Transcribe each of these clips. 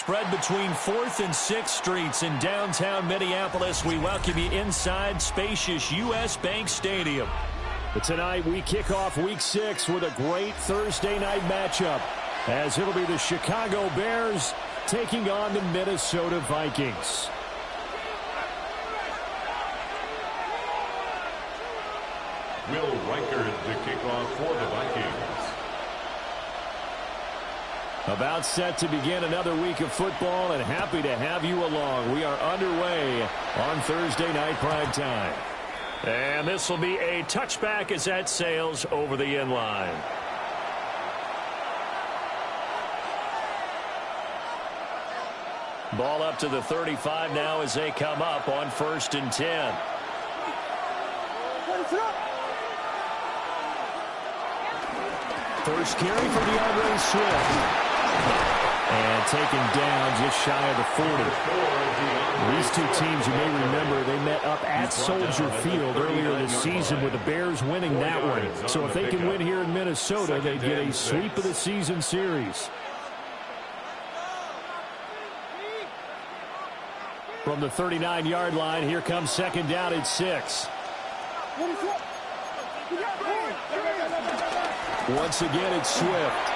spread between 4th and 6th Streets in downtown Minneapolis. We welcome you inside spacious U.S. Bank Stadium. But tonight we kick off Week 6 with a great Thursday night matchup, as it'll be the Chicago Bears taking on the Minnesota Vikings. Will Reichard to kick off for the Vikings. About set to begin another week of football, and happy to have you along. We are underway on Thursday night prime time. And this will be a touchback as that sails over the end line. Ball up to the 35 now as they come up on 1st and 10. First carry for DeAndre Swift. And taken down just shy of the 40. These two teams, you may remember, they met up at Soldier Field earlier this season with the Bears winning that one. So if they can win here in Minnesota, they get a sweep of the season series. From the 39-yard line, here comes 2nd down at 6. Once again, it's Swift.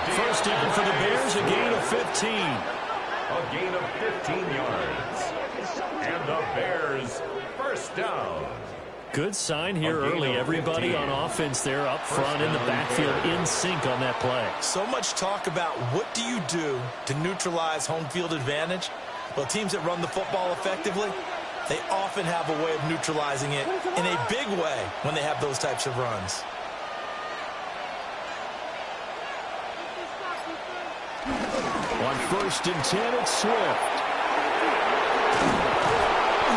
First down for the Bears, a gain of 15. A gain of 15 yards. And the Bears first down. Good sign here early. Everybody on offense there up front in the backfield in sync on that play. So much talk about what do you do to neutralize home field advantage? Well, teams that run the football effectively, they often have a way of neutralizing it in a big way when they have those types of runs. On 1st and 10, it's Swift.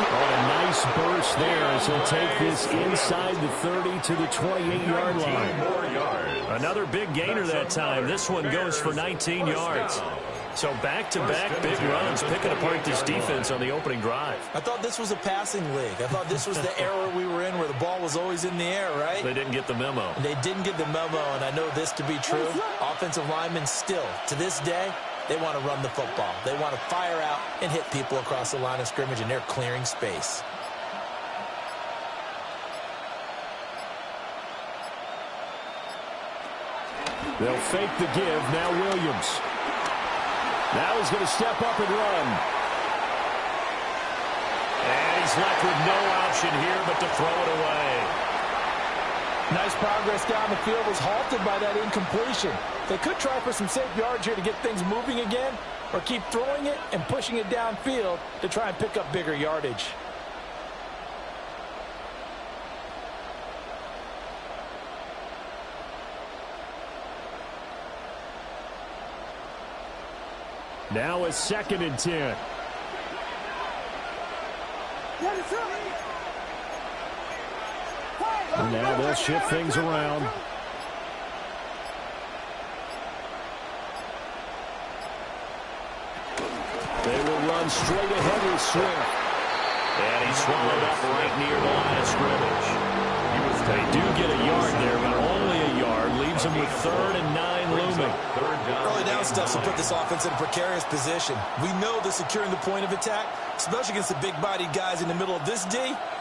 Oh, a nice burst there as he'll take this inside the 30 to the 28-yard line. Another big gainer that time. This one goes for 19 yards. So back-to-back big runs, picking apart this defense on the opening drive. I thought this was a passing league. I thought this was the era we were in where the ball was always in the air, right? They didn't get the memo. They didn't get the memo, and I know this to be true. Offensive linemen still, to this day, they want to run the football. They want to fire out and hit people across the line of scrimmage, and they're clearing space. They'll fake the give. Now Williams. Now he's going to step up and run. And he's left with no option here but to throw it away. Nice progress down the field, was halted by that incompletion. They could try for some safe yards here to get things moving again, or keep throwing it and pushing it downfield to try and pick up bigger yardage. Now a 2nd and 10. And now they'll shift things around. They will run straight ahead with Swift. And he swallowed up right near the line of scrimmage. They do get a yard there, but only a yard. Leaves them with 3rd and 9 looming. Early down stuff will put this offense in a precarious position. We know that securing the point of attack, especially against the big-bodied guys in the middle of this D,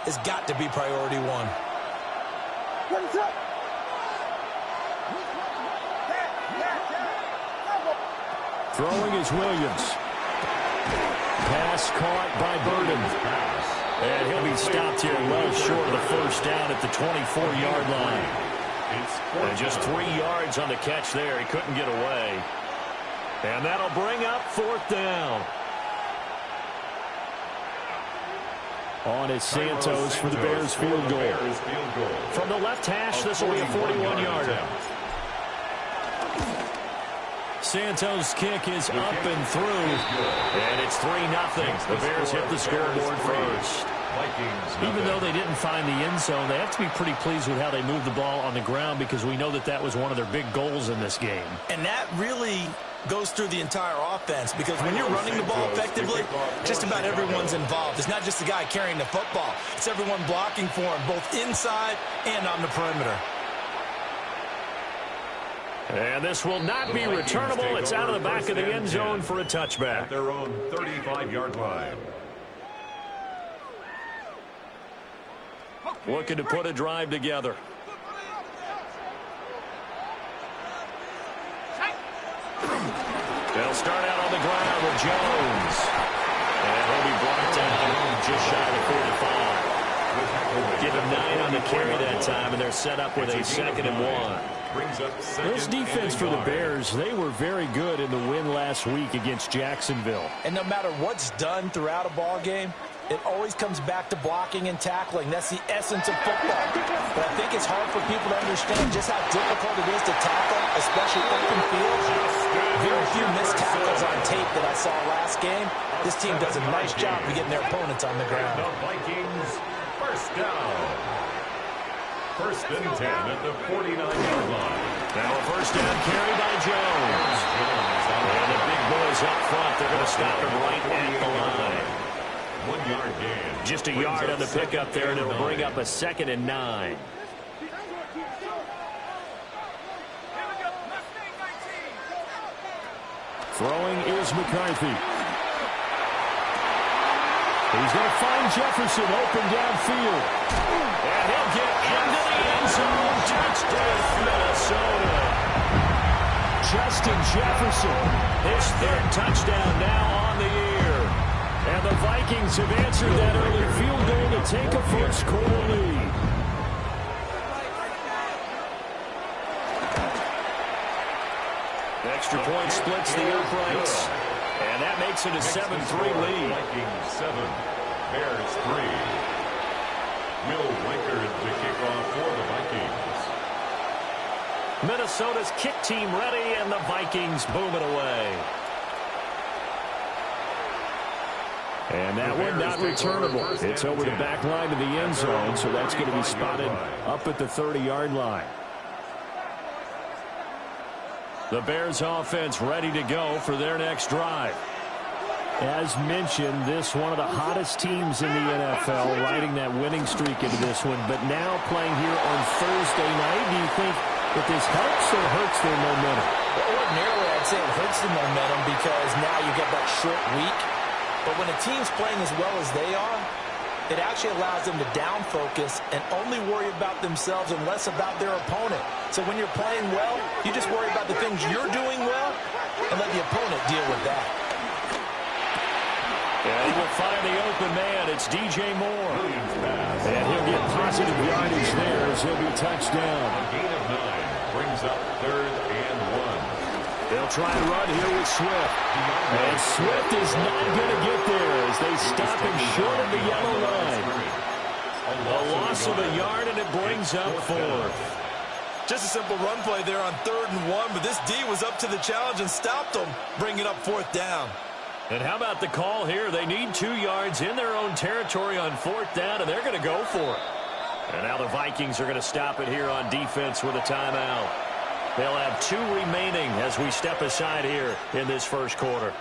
has got to be priority one. Throwing is Williams. Pass caught by Burden. And he'll be stopped here well short of the first down at the 24-yard line. And just 3 yards on the catch there. He couldn't get away. And that'll bring up 4th down. On is Santos for the Bears field goal. From the left hash, this will be a 41-yarder. Santos' kick is up and through, and it's 3-0. The Bears hit the scoreboard first. Even though they didn't find the end zone, they have to be pretty pleased with how they moved the ball on the ground, because we know that that was one of their big goals in this game. And that really goes through the entire offense, because when you're running the ball effectively, just about everyone's involved. It's not just the guy carrying the football. It's everyone blocking for him, both inside and on the perimeter. And this will not be returnable. It's out of the back of the end zone for a touchback. At their own 35-yard line. Looking to put a drive together. They'll start out on the ground with Jones. And he'll be brought down just shy of 45. Give him 9 on the carry that time, and they're set up with a 2nd and 1. This defense for the Bears, they were very good in the win last week against Jacksonville. And no matter what's done throughout a ball game, it always comes back to blocking and tackling. That's the essence of football. But I think it's hard for people to understand just how difficult it is to tackle, especially open fields. Very few missed tackles on tape that I saw last game. This team does a nice job of getting their opponents on the ground. The Vikings, first down. 1st and 10 at the 49-yard line. Now a first down carry by Jones. And the big boys up front, they're going to stop him right at the line. 1-yard gain. Just a yard on the pickup there, and it'll bring up a 2nd and 9. Throwing is McCarthy. He's going to find Jefferson open downfield. And he'll get into the end zone. Touchdown, Minnesota. Justin Jefferson. His 3rd touchdown now on the year. And the Vikings have answered that early field goal to take a first-quarter lead. Extra point splits the uprights. And that makes it a 7-3 lead. Vikings 7, Bears 3. Will Reichard to kick off for the Vikings. Minnesota's kick team ready, and the Vikings boom it away. And that one not returnable. It's over the back line of the end zone, so that's going to be spotted up at the 30-yard line. The Bears offense ready to go for their next drive. As mentioned, this one of the hottest teams in the NFL, riding that winning streak into this one, but now playing here on Thursday night. Do you think that this helps or hurts their momentum? Well, ordinarily, I'd say it hurts the momentum because now you get that short week. But when a team's playing as well as they are, it actually allows them to down focus and only worry about themselves and less about their opponent. So when you're playing well, you just worry about the things you're doing well and let the opponent deal with that. And he will find the open man. It's DJ Moore. And he'll get positive yardage there as he'll be touched down. A gain of 9 brings up 3rd and 1. They'll try and run here with Swift. And Swift is not going to get there as they stop him short of the yellow line. A loss of a yard, and it brings up 4th. Just a simple run play there on 3rd and 1, but this D was up to the challenge and stopped them, bringing up 4th down. And how about the call here? They need 2 yards in their own territory on 4th down, and they're going to go for it. And now the Vikings are going to stop it here on defense with a timeout. They'll have 2 remaining as we step aside here in this first quarter.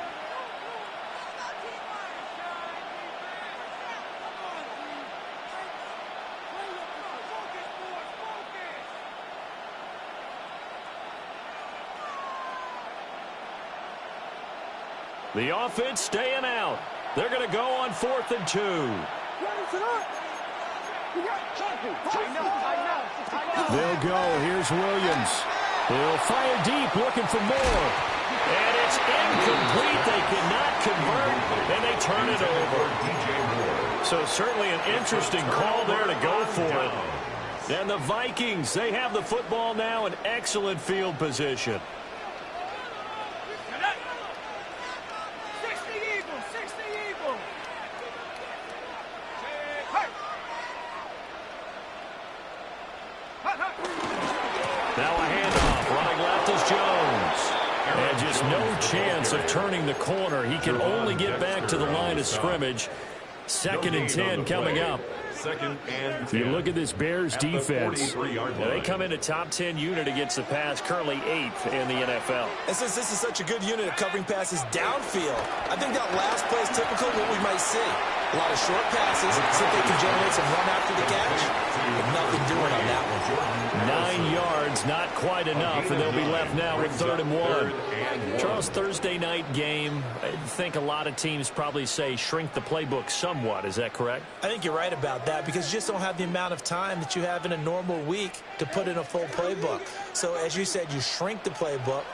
The offense staying out. They're going to go on 4th and 2. They'll go. Here's Williams. He'll fire deep, looking for more. And it's incomplete. They cannot convert, and they turn it over. So certainly an interesting call there to go for it. And the Vikings, they have the football now in excellent field position. Now a handoff. Running left is Jones. And just no chance of turning the corner. He can only get back to the line of scrimmage. 2nd and 10 coming up. 2nd and 10. You look at this Bears defense. They come in a top 10 unit against the pass, currently 8th in the NFL. And since this is such a good unit of covering passes downfield, I think that last play is typical of what we might see. A lot of short passes, see if they can generate some run after the catch. But nothing doing on that one. 9 yards, not quite enough, and they'll be left now with 3rd and 1. Charles, Thursday night game, I think a lot of teams probably say shrink the playbook somewhat. Is that correct? I think you're right about that because you just don't have the amount of time that you have in a normal week to put in a full playbook. So as you said, you shrink the playbook.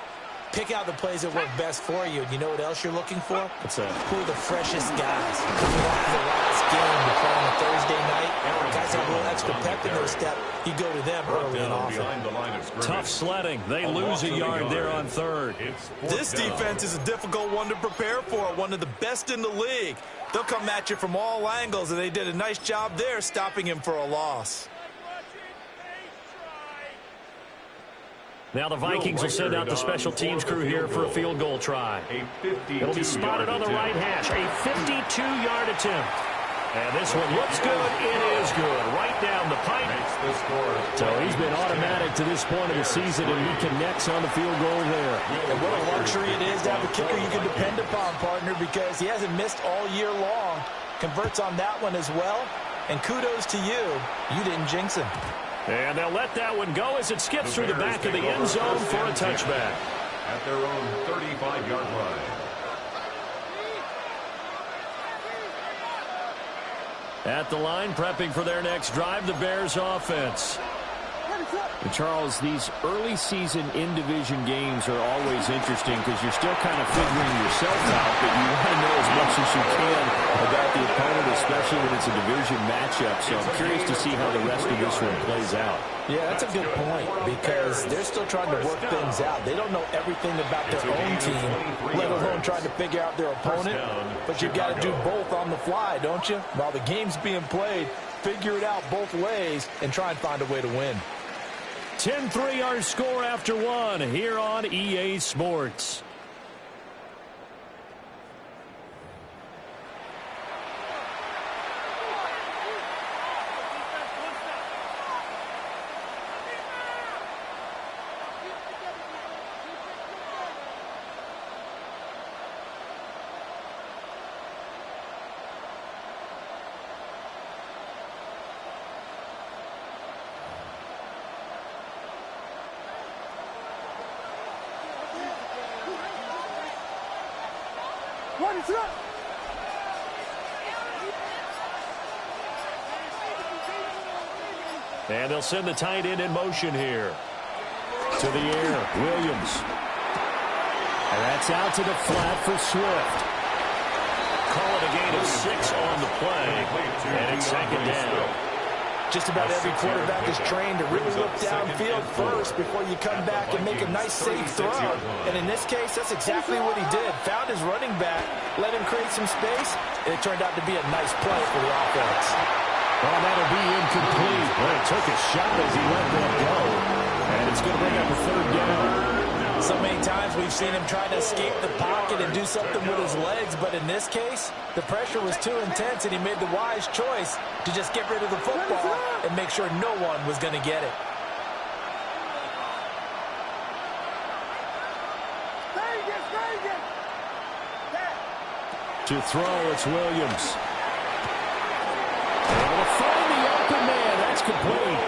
Pick out the plays that work best for you. And you know what else you're looking for? What's that? Who are the freshest guys? Coming off the last game before on a Thursday night. Guys have a little extra pep in their step. You go to them early and often. Tough sledding. They lose a yard there on 3rd. This defense is a difficult one to prepare for. One of the best in the league. They'll come at you from all angles, and they did a nice job there stopping him for a loss. Now the Vikings will send out the special teams crew here for a field goal try. It'll be spotted on the right hash. A 52-yard attempt. And this one looks good. It is good. Right down the pipe. So he's been automatic to this point of the season, and he connects on the field goal there. And what a luxury it is to have a kicker you can depend upon, partner, because he hasn't missed all year long. Converts on that one as well. And kudos to you. You didn't jinx him. And they'll let that one go as it skips through the back of the end zone for a touchback. At their own 35-yard line. At the line, prepping for their next drive, the Bears offense. And Charles, these early season in-division games are always interesting because you're still kind of figuring yourself out, but you want to know as much as you can about the opponent, especially when it's a division matchup. So I'm curious to see how the rest of this one plays out. Yeah, that's a good point because they're still trying to work things out. They don't know everything about their own team, let alone trying to figure out their opponent. But you've got to do both on the fly, don't you? While the game's being played, figure it out both ways and try and find a way to win. 10-3 our score after one here on EA Sports. And they'll send the tight end in motion here. To the air, Williams. And that's out to the flat for Swift. Call it a gain of 6 on the play. And it's 2nd down. Just about every quarterback is trained to really look downfield first before you come back and make a nice, safe throw. And in this case, that's exactly what he did. Found his running back, let him create some space, and it turned out to be a nice play for the offense. Well, that'll be incomplete. But it took a shot as he let that go. And it's going to bring up a 3rd down. So many times we've seen him try to escape the pocket and do something with his legs, but in this case, the pressure was too intense, and he made the wise choice to just get rid of the football and make sure no one was going to get it. To throw, it's Williams. Able to find the open man. That's complete.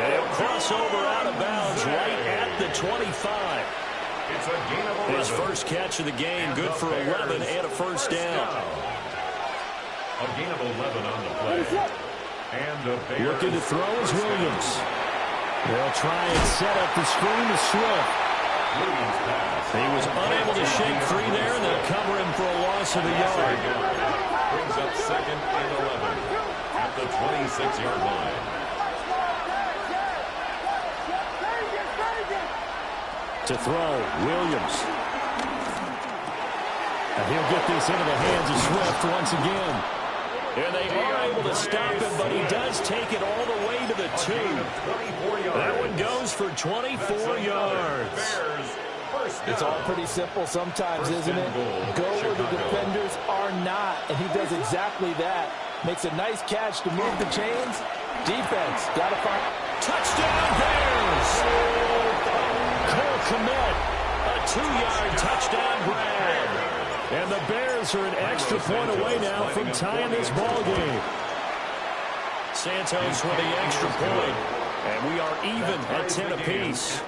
And he'll cross over out of bounds right at the 25. It's a gain of 11. His first catch of the game, good for 11 and a 1st down. A gain of 11 on the play. And the Bears looking to throw is Williams. They'll try and set up the screen to Swift. Williams pass. He was unable to shake free there, and they'll cover him for a loss of a yard. Brings up 2nd and 11 at the 26-yard line. To throw, Williams. And he'll get this into the hands of Swift once again. And they are able to stop him, but he does take it all the way to the 2. That one goes for 24 yards. It's all pretty simple sometimes, isn't it? Go where the defenders are not, and he does exactly that. Makes a nice catch to move the chains. Defense, got to find. Touchdown, Bears! Cole Kmet, a 2-yard touchdown grab. And the Bears are an extra point away now from tying this ball game. Santos with the extra point. And we are even at 10 apiece.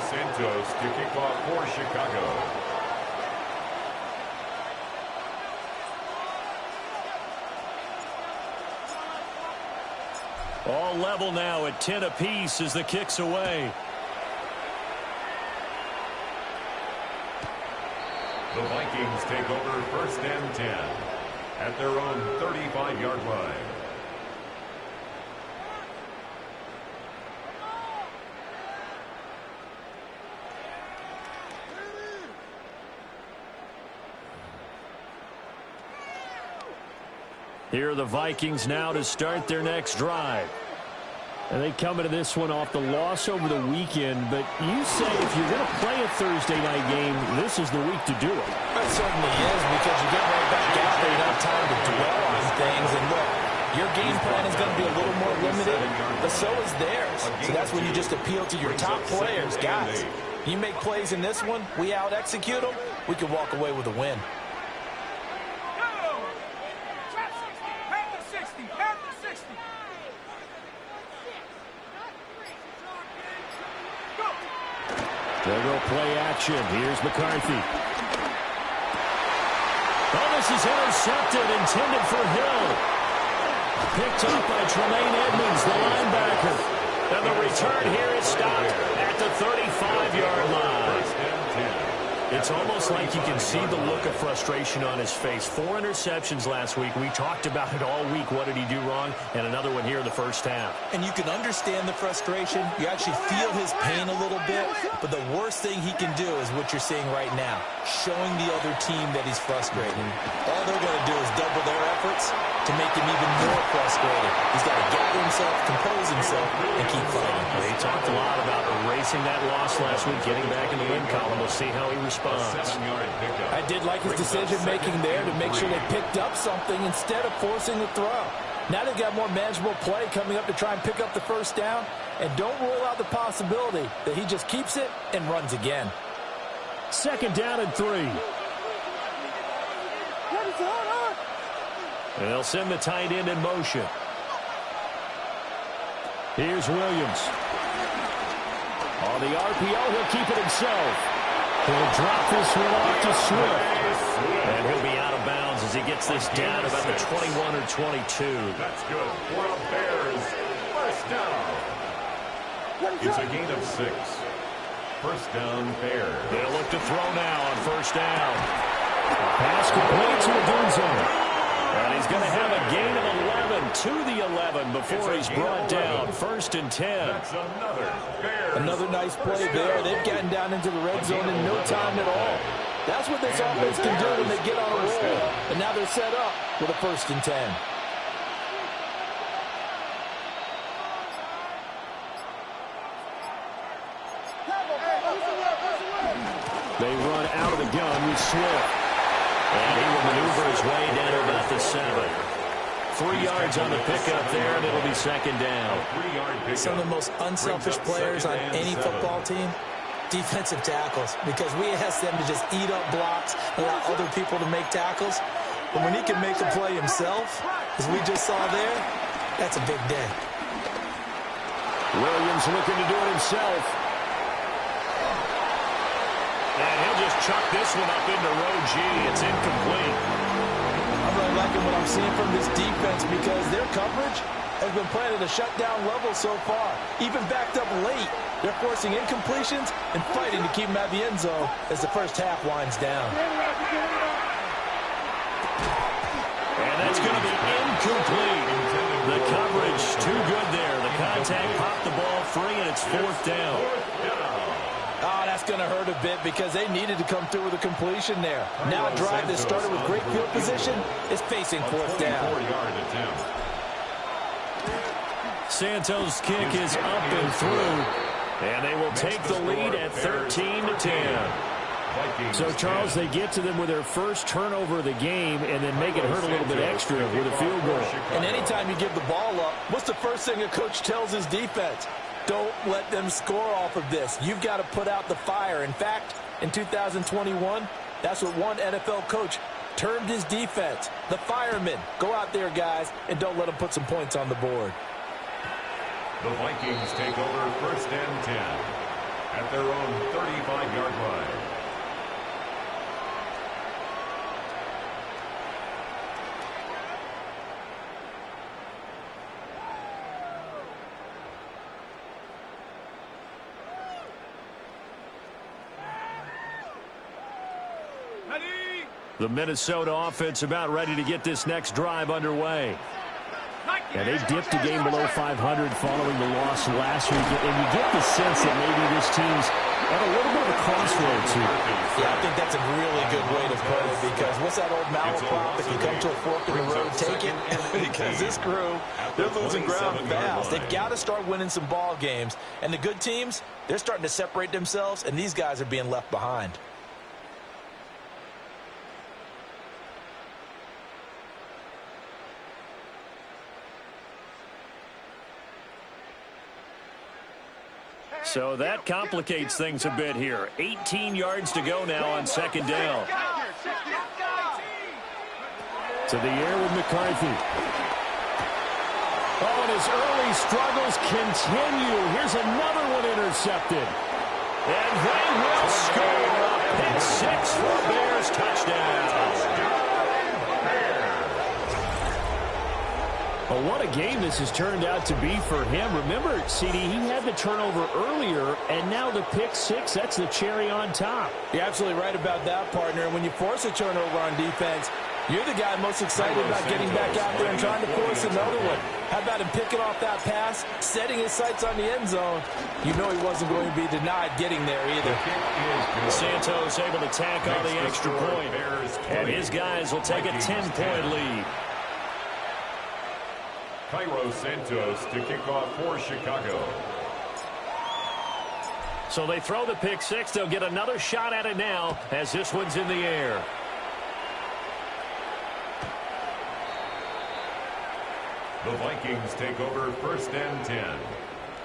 Santos to kick off for Chicago. All level now at 10 apiece as the kick's away. The Vikings take over 1st and 10 at their own 35-yard line. Here are the Vikings now to start their next drive. And they come into this one off the loss over the weekend, but you say if you're going to play a Thursday night game, this is the week to do it. It certainly is, because you get right back out there, you don't have time to dwell on things. And look, your game plan is going to be a little more limited, but so is theirs. So that's when you just appeal to your top players. Guys, you make plays in this one, we out-execute them, we can walk away with a win. They'll go play action. Here's McCarthy. Oh, this is intercepted, intended for Hill. Picked up by Tremaine Edmonds, the linebacker. And the return here is stopped at the 35-yard line. It's almost like you can see the look of frustration on his face. 4 interceptions last week. We talked about it all week. What did he do wrong? And another one here in the first half. And you can understand the frustration. You actually feel his pain a little bit. But the worst thing he can do is what you're seeing right now, showing the other team that he's frustrated. All they're going to do is double their efforts to make him even more frustrated. He's got to gather himself, compose himself, and keep fighting. They talked a lot about erasing that loss last week, getting back in the win column. We'll see how he responds. I did like his decision-making there to make sure they picked up something instead of forcing the throw. Now they've got more manageable play coming up to try and pick up the first down, and don't rule out the possibility that he just keeps it and runs again. 2nd down and 3. And they'll send the tight end in motion. Here's Williams. On the RPO, he'll keep it himself. He'll drop this one off to Swift. And he'll be out of bounds as he gets this down about the 21 or 22. That's good for the Bears. 1st down. It's a gain of 6. 1st down, Bears. They'll look to throw now on 1st down. Pass complete to Adunzo. And he's going to have a gain of 11 to the 11 before he's brought down. 1st and 10. That's Another nice play there. They've gotten down into the red zone in no time at all. That's what this offense can do when they get on a roll. And now they're set up with a 1st and 10. They run out of the gun with Swift. And he will maneuver his way down to about the 7. 3 yards on the pickup there, and it'll be 2nd down. Some of the most unselfish players on any football team, defensive tackles, because we ask them to just eat up blocks, allow other people to make tackles. But when he can make a play himself, as we just saw there, that's a big day. Williams looking to do it himself. And he'll just chuck this one up into row G. It's incomplete. I'm really liking what I'm seeing from this defense because their coverage has been playing at a shutdown level so far. Even backed up late, they're forcing incompletions and fighting to keep them out of the end zone as the first half winds down. And that's going to be incomplete. The coverage too good there. The contact popped the ball free, and it's 4th down. Oh, that's going to hurt a bit because they needed to come through with a completion there. Now a drive that started with great field position is facing 4th down. Santos' kick is up and through, and they will take the lead at 13-10. So, Charles, they get to them with their first turnover of the game and then make it hurt a little bit extra with a field goal. And anytime you give the ball up, what's the first thing a coach tells his defense? Don't let them score off of this. You've got to put out the fire. In fact, in 2021, that's what one NFL coach termed his defense, the firemen. Go out there, guys, and don't let them put some points on the board. The Vikings take over 1st and 10 at their own 35-yard line. The Minnesota offense about ready to get this next drive underway. Yeah, they dipped a game below 500 following the loss last week, and you get the sense that maybe this team's at a little bit of a crossroads here. Yeah, I think that's a really good way to put it, because what's that old malaprop? If you come to a fork in the road, take it. Because this crew, they're losing ground fast. They've got to start winning some ball games. And the good teams, they're starting to separate themselves, and these guys are being left behind. So that complicates things a bit here. 18 yards to go now on 2nd down. To the air with McCarthy. Oh, and his early struggles continue. Here's another one intercepted. And they will score a pick 6 for a Bears touchdown. Well, what a game this has turned out to be for him. Remember, CD, he had the turnover earlier, and now the pick 6, that's the cherry on top. You're absolutely right about that, partner. And when you force a turnover on defense, you're the guy most excited about getting back out there and trying to force another one. How about him picking off that pass, setting his sights on the end zone? You know he wasn't going to be denied getting there either. Santos able to tack on the extra point, and his guys will take a 10-point lead. Cairo Santos to kick off for Chicago. So they throw the pick 6. They'll get another shot at it now as this one's in the air. The Vikings take over 1st and 10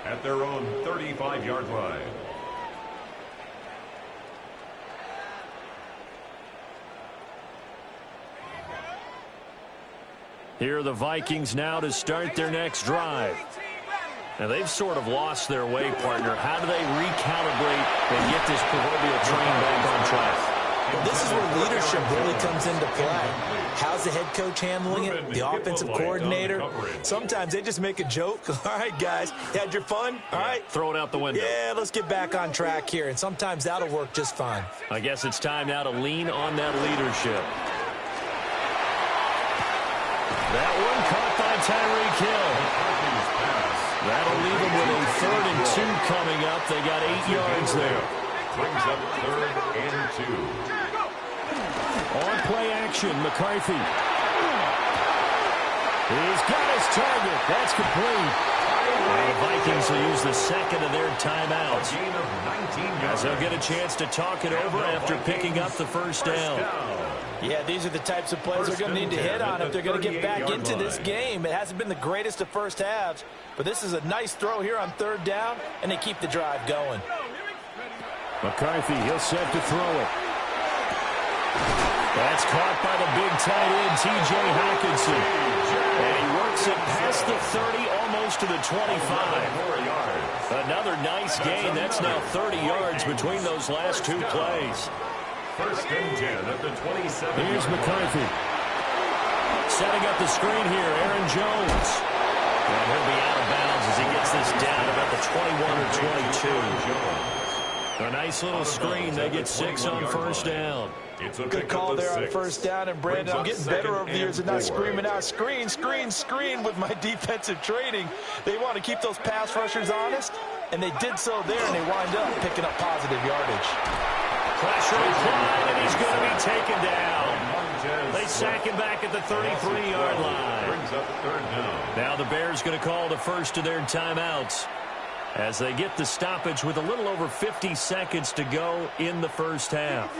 at their own 35-yard line. Here are the Vikings now to start their next drive. Now, they've sort of lost their way, partner. How do they recalibrate and get this proverbial train back on track? Well, this is where leadership really comes into play. How's the head coach handling it? The offensive coordinator? Sometimes they just make a joke. All right, guys, you had your fun? All right. Throw it out the window. Yeah, let's get back on track here. And sometimes that'll work just fine. I guess it's time now to lean on that leadership. That one caught by Tyreek Hill. That'll leave them with a 3rd and 2 coming up. They got 8 yards there. Brings up 3rd and 2. On play action, McCarthy. He's got his target. That's complete. Well, the Vikings will use the 2nd of their timeouts, as they'll get a chance to talk it over after picking up the 1st down. Yeah, these are the types of plays they're going to need to hit on if they're going to get back into this game. It hasn't been the greatest of first halves, but this is a nice throw here on 3rd down, and they keep the drive going. McCarthy, he'll set to throw it. That's caught by the big tight end, T.J. Hockenson. And he works it past the 30, almost to the 25. Another nice gain. That's now 30 yards between those last 2 plays. 1st and 10 at the 27. Here's McCarthy. Setting up the screen here, Aaron Jones. And he'll be out of bounds as he gets this down about the 21 or 22. A nice little screen. They get 6 on 1st down. Good call there on 1st down. And, Brandon, I'm getting better over the years and not screaming out, screen, screen, screen with my defensive training. They want to keep those pass rushers honest, and they did so there, and they wind up picking up positive yardage. Pressure applied, and he's going to be taken down. They sack him back at the 33-yard line. Brings up 3rd down. Now the Bears going to call the first of their timeouts. as they get the stoppage with a little over 50 seconds to go in the first half.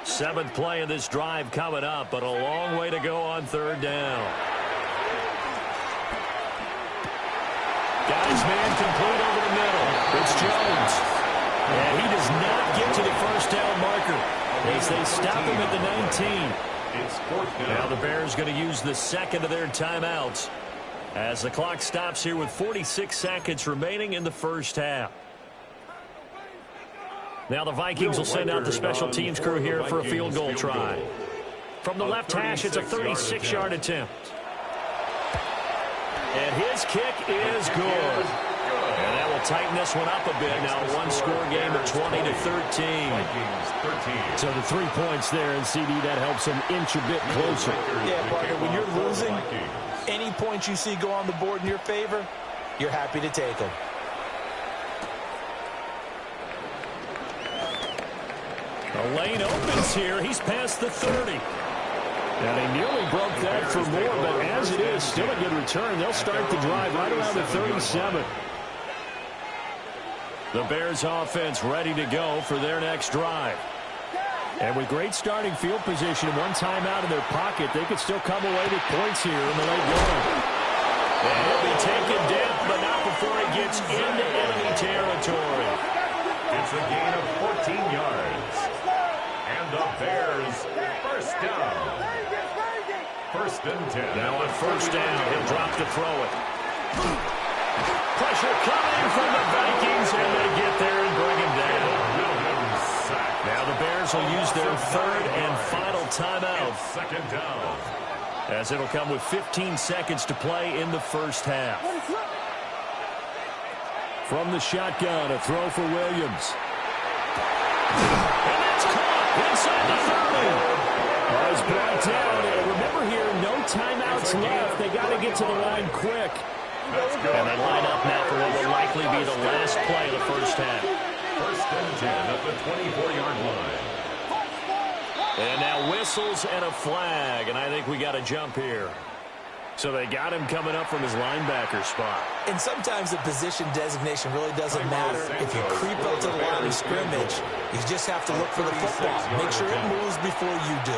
7th play of this drive coming up, but a long way to go on 3rd down. Guys, man complete over the middle. It's Jones. And he does not get to the first down marker as they stop him at the 19. Now the Bears going to use the second of their timeouts as the clock stops here with 46 seconds remaining in the first half. Now the Vikings will send out the special teams crew here for a field goal try. From the left hash, it's a 36-yard attempt. And his kick is good. And that will tighten this one up a bit. Now a one-score game at 20-13. So the 3 points there, and CD, that helps them inch a bit closer. Yeah, partner, when you're losing, any points you see go on the board in your favor, you're happy to take them. The lane opens here. He's past the 30. And they nearly broke that for more, but as it is, still a good return. They'll start the drive right around the 37. The Bears offense ready to go for their next drive. And with great starting field position and one timeout in their pocket, they could still come away with points here in the late going. And he'll be taken down, but not before he gets into enemy territory. It's a gain of 14 yards. And the Bears first down. 1st and 10. Now on 1st down, he'll drop to throw it. Pressure coming from the Vikings, and they get there and bring him down. Now the Bears will use their 3rd and final timeout. 2nd down. As it'll come with 15 seconds to play in the first half. From the shotgun, a throw for Williams. And that's caught inside the 30. He's brought down. And remember here, no timeouts left. They got to get to the line quick. And they line up now for what will likely be the last play of the first half. 1st and 10 at the 24-yard line. And now whistles and a flag, and I think we got a jump here. So they got him coming up from his linebacker spot. And sometimes the position designation really doesn't matter. If you creep up to the line of scrimmage, you just have to look for the football. Make sure it moves before you do.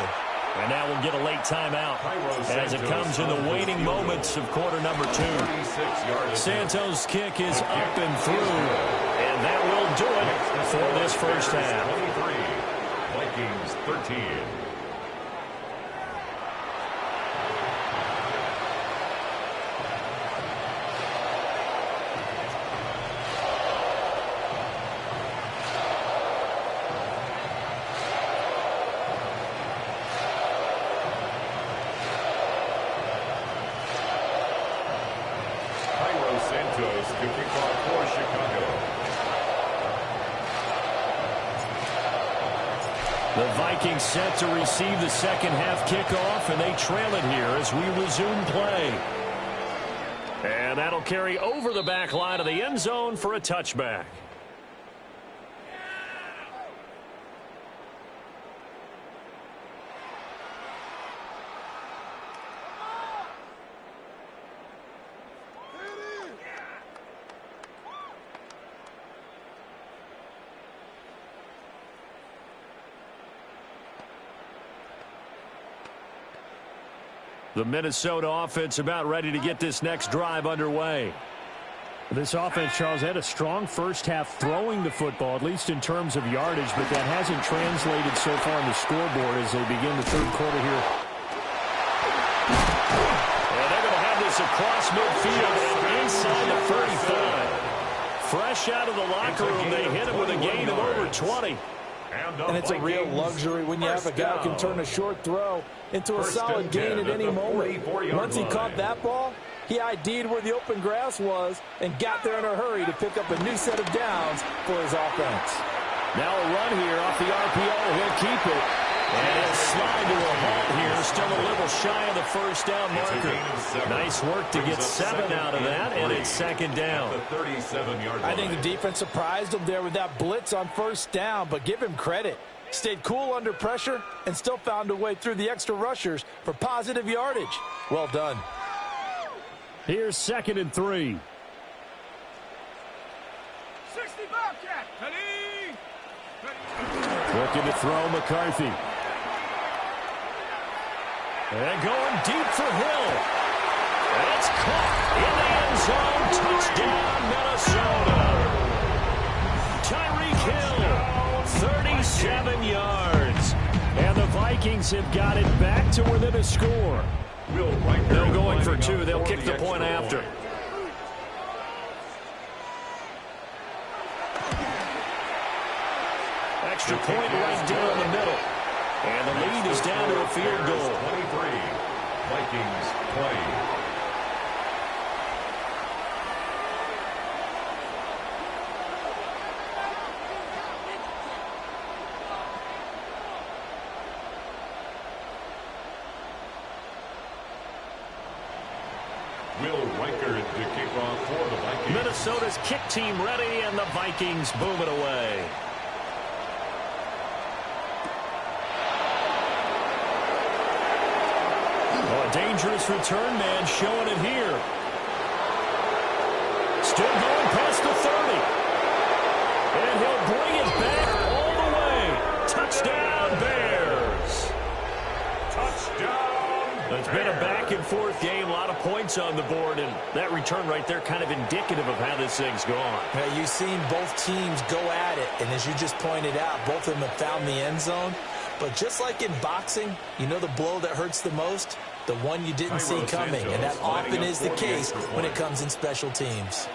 And now we'll get a late timeout as it comes in the waning moments of quarter number 2. Santos' kick is up and through, and that will do it for this first half. 23, Vikings 13. The Vikings set to receive the second half kickoff, and they trail it here as we resume play. And that'll carry over the back line of the end zone for a touchback. The Minnesota offense about ready to get this next drive underway. This offense, Charles, had a strong first half throwing the football, at least in terms of yardage, but that hasn't translated so far on the scoreboard as they begin the 3rd quarter here. And they're going to have this across midfield inside the 35. Fresh out of the locker room, they hit him with a gain of over 20. And it's a real luxury when you have a guy who can turn a short throw into a solid gain at any moment. Once he caught that ball, he ID'd where the open grass was and got there in a hurry to pick up a new set of downs for his offense. Now a run here off the RPO. He'll keep it. And he'll slide to a halt here. Still a little shy of the first down marker. Nice work to get 7 out of that, and it's 2nd down. I think the defense surprised him there with that blitz on first down, but give him credit. Stayed cool under pressure and still found a way through the extra rushers for positive yardage. Well done. Here's 2nd and 3. Looking to throw McCarthy. And going deep for Hill. And it's caught in the end zone. Touchdown, Minnesota. Tyreek Hill, 37 yards. And the Vikings have got it back to within a score. They're going for two. They'll kick the point after. Extra point right down the middle. And the lead is down to a field goal. 23. Vikings 20. Will Riker to kick off for the Vikings. Minnesota's kick team ready, and the Vikings boom it away. Oh, a dangerous return man showing it here. Still going past the 30. And he'll bring it back all the way. Touchdown, Bears. Touchdown. It's been a back-and-forth game, a lot of points on the board, and that return right there kind of indicative of how this thing's gone. Yeah, you've seen both teams go at it, and as you just pointed out, both of them have found the end zone. But just like in boxing, you know the blow that hurts the most? The one you didn't see coming, and that often is the case when it comes in special teams.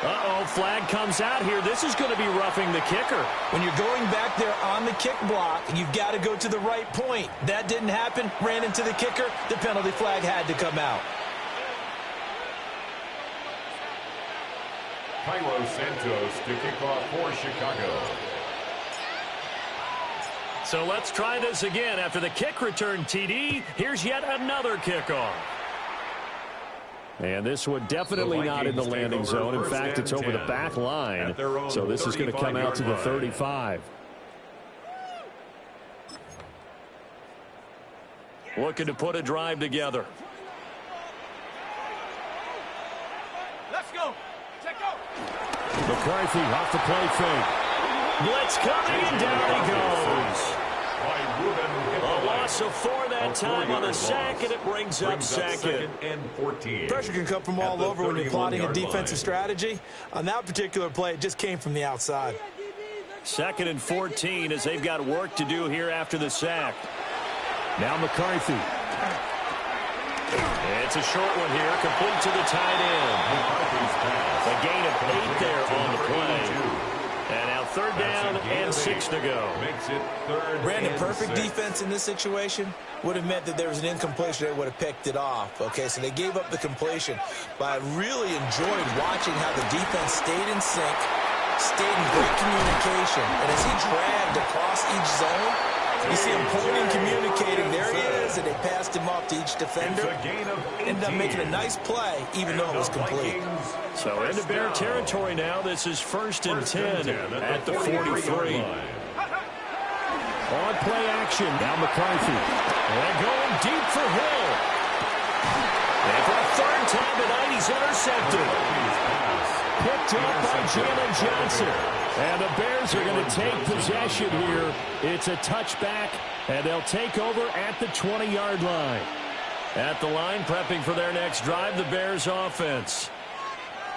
Uh-oh, flag comes out here. This is going to be roughing the kicker. When you're going back there on the kick block, you've got to go to the right point. That didn't happen. Ran into the kicker. The penalty flag had to come out. Cairo Santos to kick off for Chicago. So let's try this again. After the kick return TD, here's yet another kickoff. And this one definitely not in the landing zone. In fact, it's over the back line. So this is going to come out to the 35. Looking to put a drive together. Let's go. Check go. McCarthy off the play fake. Blitz coming, and down he goes. A loss of 4 that time on the sack, and it brings up second and 14. Pressure can come from all over when you're plotting a defensive strategy. On that particular play, it just came from the outside. 2nd and 14 as they've got work to do here after the sack. Now McCarthy. It's a short one here, complete to the tight end. A gain of 8 there on the play. And now 3rd down and 6 to go. Makes it 3rd. Brandon, perfect defense in this situation would have meant that there was an incompletion. They would have picked it off. Okay, so they gave up the completion. But I really enjoyed watching how the defense stayed in sync, stayed in great communication. And as he dragged across each zone, you see him pointing, communicating. There he is, and they passed him off to each defender. Ended up making a nice play, even though it was complete. So into Bear territory now. This is 1st and 10 at the 43. On play action. Now McCarthy. And going deep for Hill. And for a 3rd time tonight, he's intercepted. Picked up by Jalen Johnson. And the Bears are going to take possession here. It's a touchback, and they'll take over at the 20-yard line. At the line, prepping for their next drive, the Bears offense.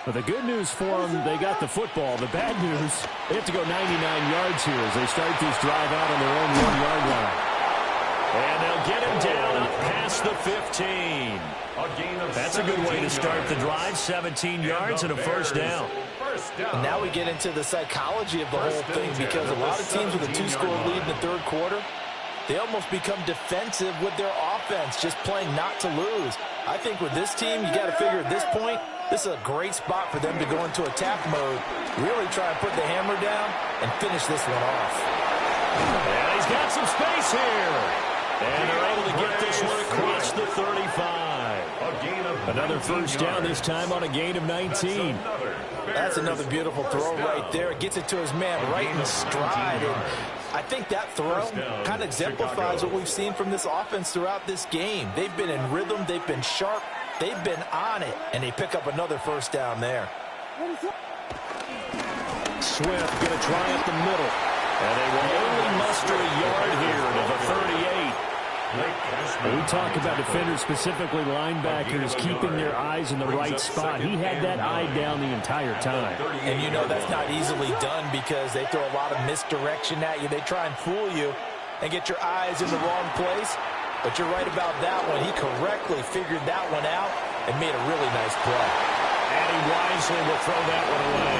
But the good news for them, they got the football. The bad news, they have to go 99 yards here as they start this drive out on their own 1-yard line. And they'll get him down past the 15. That's a good way to start the drive. 17 yards and a 1st down. And now we get into the psychology of the whole thing, because a lot of teams with a 2-score lead in the 3rd quarter, they almost become defensive with their offense, just playing not to lose. I think with this team, you got to figure at this point, this is a great spot for them to go into attack mode, really try and put the hammer down and finish this one off. And he's got some space here. And they're able to get this one across the 35. Another 1st down, this time on a gain of 19. That's another beautiful throw right there. Gets it to his man right in stride. And I think that throw kind of exemplifies what we've seen from this offense throughout this game. They've been in rhythm. They've been sharp. They've been on it. And they pick up another 1st down there. Swift going to try up the middle. And they will only muster a yard here to the 38. We talk about defenders, specifically linebackers, keeping their eyes in the right spot. He had that eye down the entire time. And you know that's not easily done because they throw a lot of misdirection at you. They try and fool you and get your eyes in the wrong place. But you're right about that one. He correctly figured that one out and made a really nice play. And he wisely will throw that one away.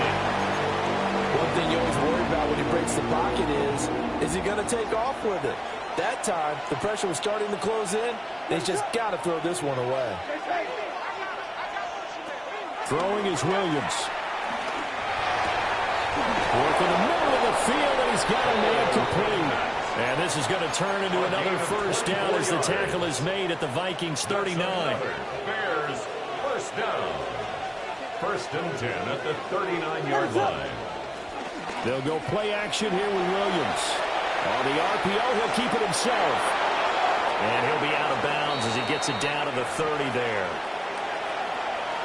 One thing you always worry about when he breaks the pocket is he going to take off with it? That time, the pressure was starting to close in. They just got to throw this one away. Throwing is Williams. Working the middle of the field, and he's got a man complete. And this is going to turn into another first down as the tackle is made at the Vikings 39. Bears first down. First and 10 at the 39-yard line. They'll go play action here with Williams. On the RPO, he'll keep it himself. And he'll be out of bounds as he gets it down to the 30 there.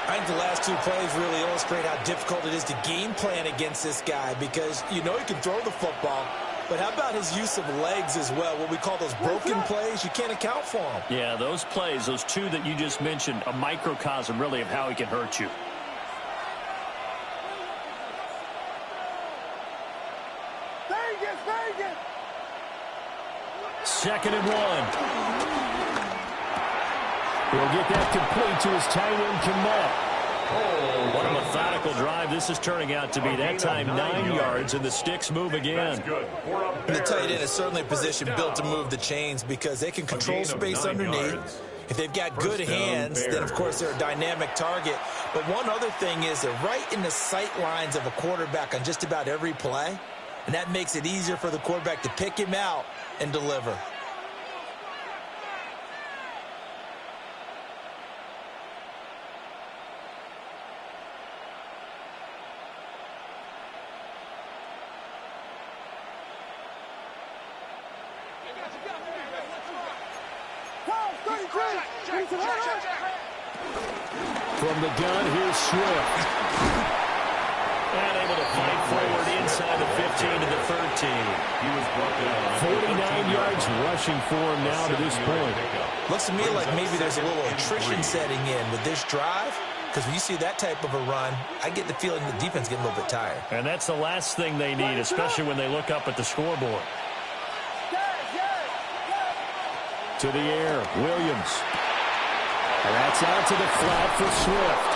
I think the last two plays really illustrate how difficult it is to game plan against this guy because you know he can throw the football, but how about his use of legs as well? What we call those broken plays, you can't account for them. Yeah, those plays, those two that you just mentioned, a microcosm really of how he can hurt you. Second and 1. He'll get that complete to his tight end, Kmet. What a methodical drive this is turning out to be. That time 9 yards, and the sticks move again. And the tight end is certainly a position built to move the chains because they can control space underneath. If they've got good hands, then of course they're a dynamic target. But one other thing is they're right in the sight lines of a quarterback on just about every play. And that makes it easier for the quarterback to pick him out and deliver. From the gun, here's Swift. And able to fight forward inside the 15 to the 13. He was brought down. 49 yards rushing for him now to this point. Looks to me like maybe there's a little attrition setting in with this drive. Because when you see that type of a run, I get the feeling the defense getting a little bit tired. And that's the last thing they need, especially when they look up at the scoreboard. To the air, Williams. And that's out to the flat for Swift.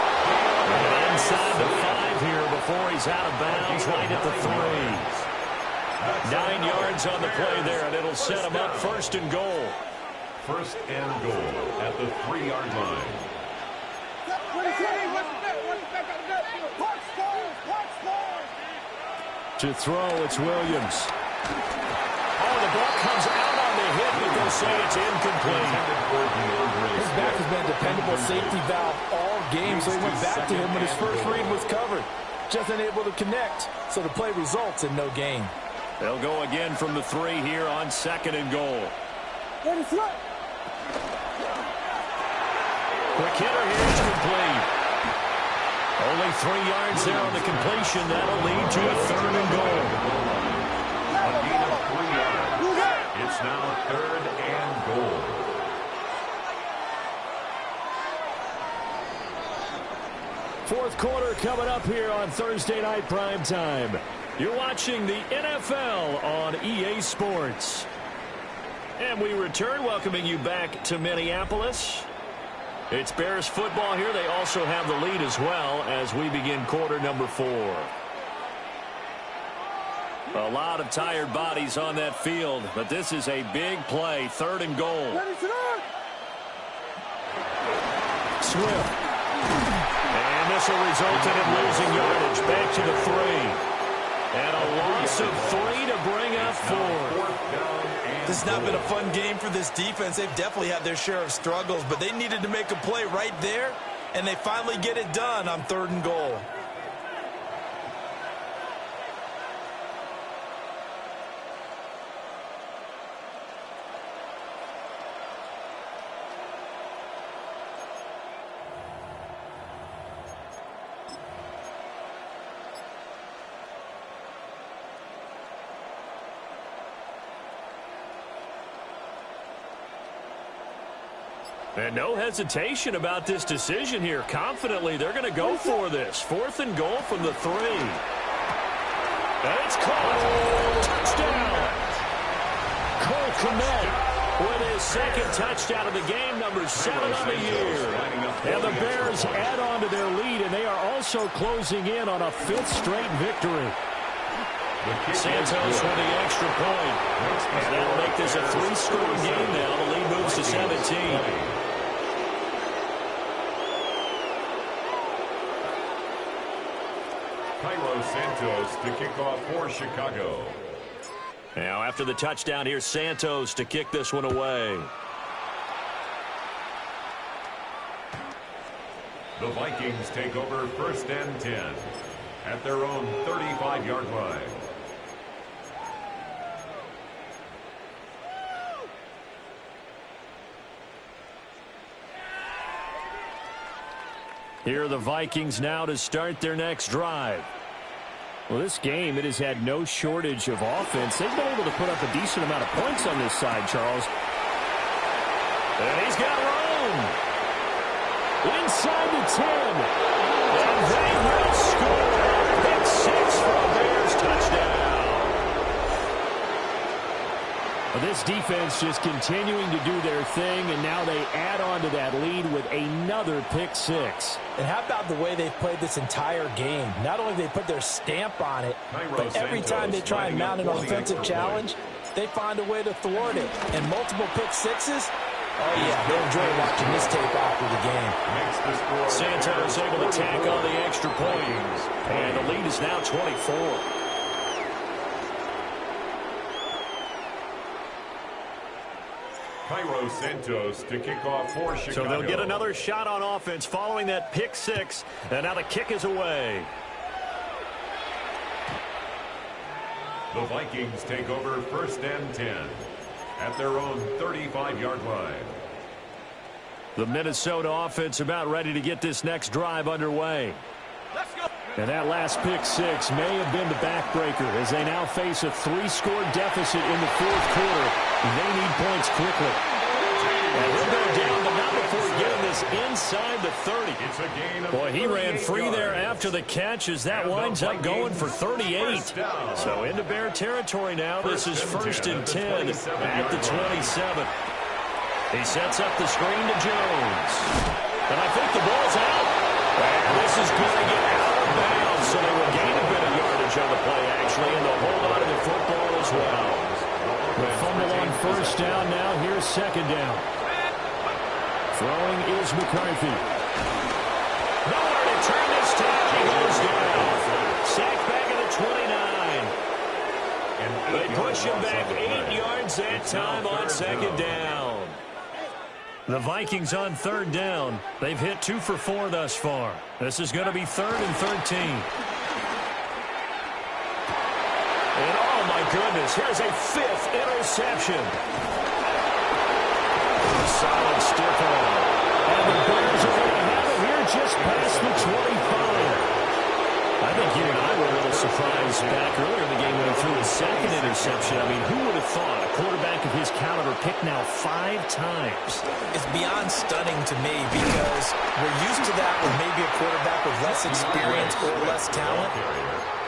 And inside the 5 here before he's out of bounds, right at the 3. 9 yards on the play there, and it'll set him up first and goal. First and goal at the 3-yard line. To throw, it's Williams. Oh, the ball comes out on the hit, but they'll say it's incomplete. His back has been a dependable safety valve all game, so he went back to him when his first read was covered. Just unable to connect, so the play results in no gain. They'll go again from the 3 here on second and goal. Quick hitter here is complete. Only 3 yards there on the completion. That'll lead to a third and goal. A gain of 3 yards. It's now third and goal. Fourth quarter coming up here on Thursday Night Primetime. You're watching the NFL on EA Sports. And we return, welcoming you back to Minneapolis. It's Bears football here. They also have the lead as well as we begin quarter number 4. A lot of tired bodies on that field, but this is a big play, third and goal. Swift. And this will result in him losing yardage back to the 3. And a loss of 3 to bring up 4. This has not been a fun game for this defense. They've definitely had their share of struggles, but they needed to make a play right there, and they finally get it done on third and goal. And no hesitation about this decision here. Confidently, they're going to go for this. 4th and goal from the 3. And it's caught. Touchdown. Cole Kmet with his 2nd touchdown of the game, number 7 on the year. And the Bears add on to their lead, and they are also closing in on a 5th straight victory. Santos with the extra point. And that'll make this a 3-score game now. The lead moves to 17. Santos to kick off for Chicago. Now after the touchdown, here's Santos to kick this one away. The Vikings take over 1st and 10 at their own 35-yard line. Here are the Vikings now to start their next drive. Well, this game, it has had no shortage of offense. They've been able to put up a decent amount of points on this side, Charles. And he's got room. Inside the 10. And they will score. Pick 6 for a Bears touchdown. Well, this defense just continuing to do their thing, and now they add on to that lead with another pick 6. And how about the way they've played this entire game? Not only they put their stamp on it, but every time they try and mount an offensive challenge, they find a way to thwart it. And multiple pick 6s, oh yeah, they enjoy watching this tape after the game. Santos able to tack on the extra point. And the lead is now 24. Santos to kick off for Chicago. So they'll get another shot on offense following that pick 6. And now the kick is away. The Vikings take over 1st and 10 at their own 35-yard line. The Minnesota offense about ready to get this next drive underway. Let's go. And that last pick 6 may have been the backbreaker as they now face a 3-score deficit in the 4th quarter. They need points quickly. And he'll go down, but not before getting this inside the 30. It's a gain of Boy, he ran free yards. there after the catch as that winds up going for 38. So into Bear territory now. This is 1st and 10 at the 27. He sets up the screen to Jones. And I think the ball's out. And this is going to get out of bounds. So they will gain a bit of yardage on the play, actually, and they'll hold on to the football as well. The fumble on 1st down now. Here's 2nd down. Throwing is McCarthy. Nowhere to turn this time. He goes down. Sacked back at the 29. They push him back 8 yards that time on 2nd down. The Vikings on 3rd down. They've hit 2 for 4 thus far. This is going to be 3rd and 13. And oh my goodness, here's a 5th interception. A solid stiff arm. And the Bears are going to have it here just past the 25. I think you and I were a little surprised back earlier in the game when he threw his 2nd interception. I mean, who would have thought a quarterback of his caliber picked now 5 times? It's beyond stunning to me because we're used to that with maybe a quarterback with less experience or less talent.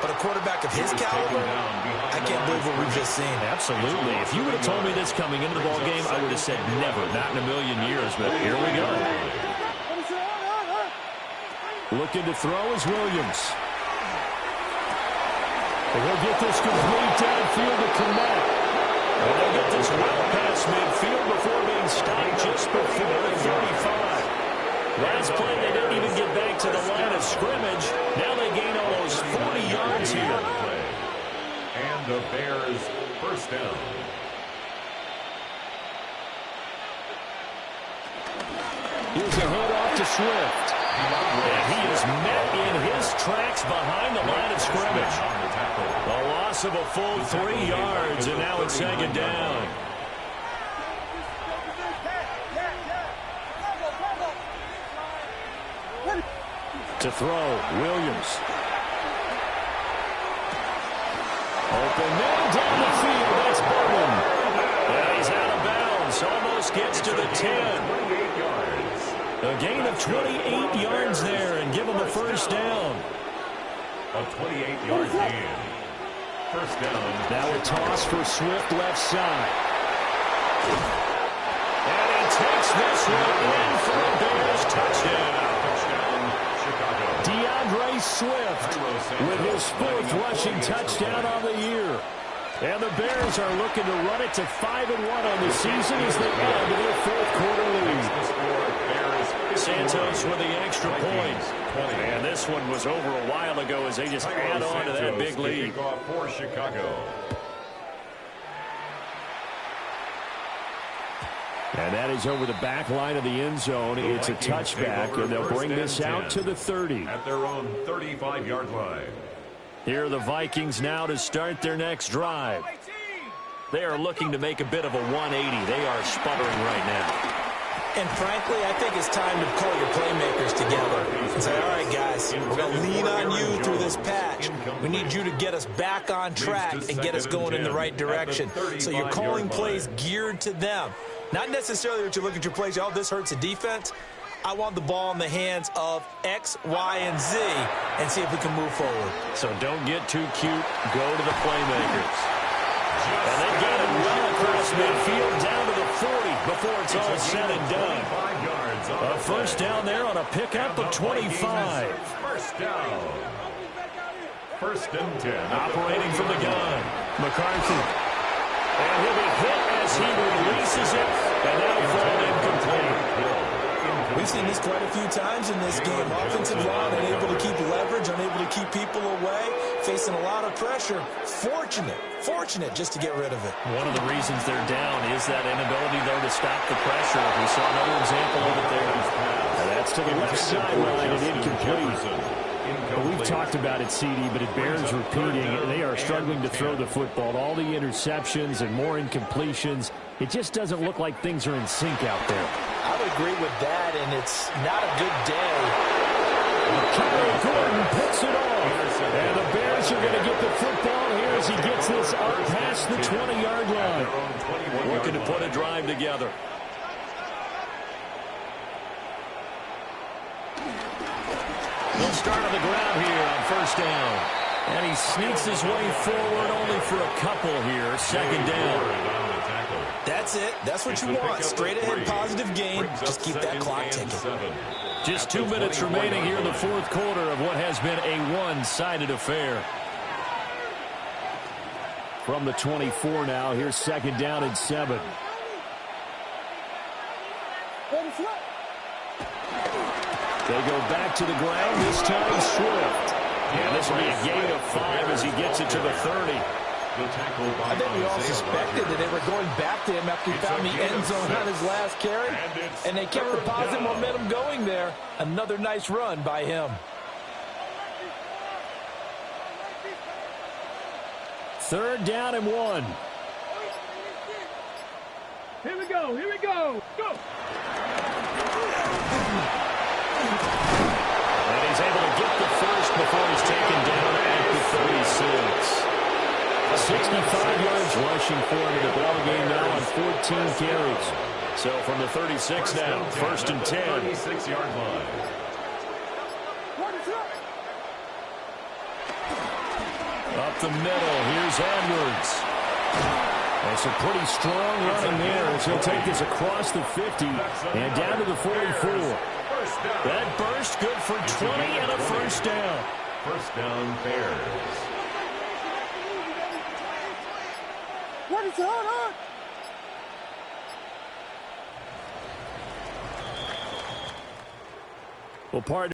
But a quarterback of his caliber, I can't believe what we've just seen. Absolutely. If you would have told me this coming into the ball game, I would have said never, not in a million years. But here we go. Looking to throw is Williams. And he'll get this complete downfield to Kmet. And they'll get this well past midfield before being stopped just before the 35. Last play, they didn't even get back to the line of scrimmage. Now they gain almost 40 yards here. And the Bears 1st down. Here's a handoff to Swift. And he is met in his tracks behind the line of scrimmage. A loss of a full 3 yards, and now it's 2nd down. To throw, Williams. Open man down the field. That's Bowman. And he's out of bounds. Almost gets to the 10. A gain of 28 yards there and give them a first down. A 28-yard gain. First down. Now a toss for Swift left side. And he takes this one in for a Bears touchdown. Chicago. DeAndre Swift with his 4th rushing touchdown on the year. And the Bears are looking to run it to 5-1 on the season as they add to their 4th quarter lead. Santos with the extra point. And this one was over a while ago as they just add on to that big lead. For Chicago. And that is over the back line of the end zone. It's a touchback, and they'll bring this out to the 30. At their own 35-yard line. Here are the Vikings now to start their next drive. They are looking to make a bit of a 180. They are sputtering right now. And frankly, I think it's time to call your playmakers together and say, all right, guys, we're going to lean on you through this patch. We need you to get us back on track and get us going in the right direction. So you're calling plays geared to them. Not necessarily that you look at your plays, oh, this hurts the defense. I want the ball in the hands of X, Y, and Z and see if we can move forward. So don't get too cute. Go to the playmakers. And they got it well across midfield down to the 40 before it's all said and done. A first down there on a pickup of 25. First down. First and 10. Operating from the gun. McCarthy. And he'll be hit as he releases it. And that'll fall incomplete. We've seen this quite a few times in this game. Offensive line unable to keep leverage, unable to keep people away, facing a lot of pressure. Fortunate just to get rid of it. One of the reasons they're down is that inability, though, to stop the pressure. We saw another example of it there. And that's to the left sideline and incomplete. We've talked about it, CD, but it bears repeating. They are struggling to throw the football. All the interceptions and more incompletions. It just doesn't look like things are in sync out there. I would agree with that, and it's not a good day. Kyler Gordon puts it off. And the Bears are going to get the football here as he gets this up past the 20-yard line. Looking to put a drive together. They'll start on the ground here on first down. And he sneaks his way forward only for a couple here. Second down. That's it. That's what you want. Straight ahead positive gain. Just keep that clock ticking. Just 2 minutes remaining here in the 4th quarter of what has been a one-sided affair. From the 24 now, here's second down and 7. They go back to the ground, this time Swift. And this will be a gain of 5 as he gets it to the 30. I think we all suspected that they were going back to him after he found the end zone on his last carry. And they kept the positive momentum going there. Another nice run by him. Third down and 1. Here we go. Go. And he's able to get the first before he's taken down at the 36. 65 yards rushing for him in the ball game now on 14 carries. So from the 36 now, first and 10. 36-yard line. Up the middle, here's Edwards. That's a pretty strong running there as he'll take this across the 50 and down to the 44. That burst good for 20 and a first down. First down, Bears. What is going on? Well, part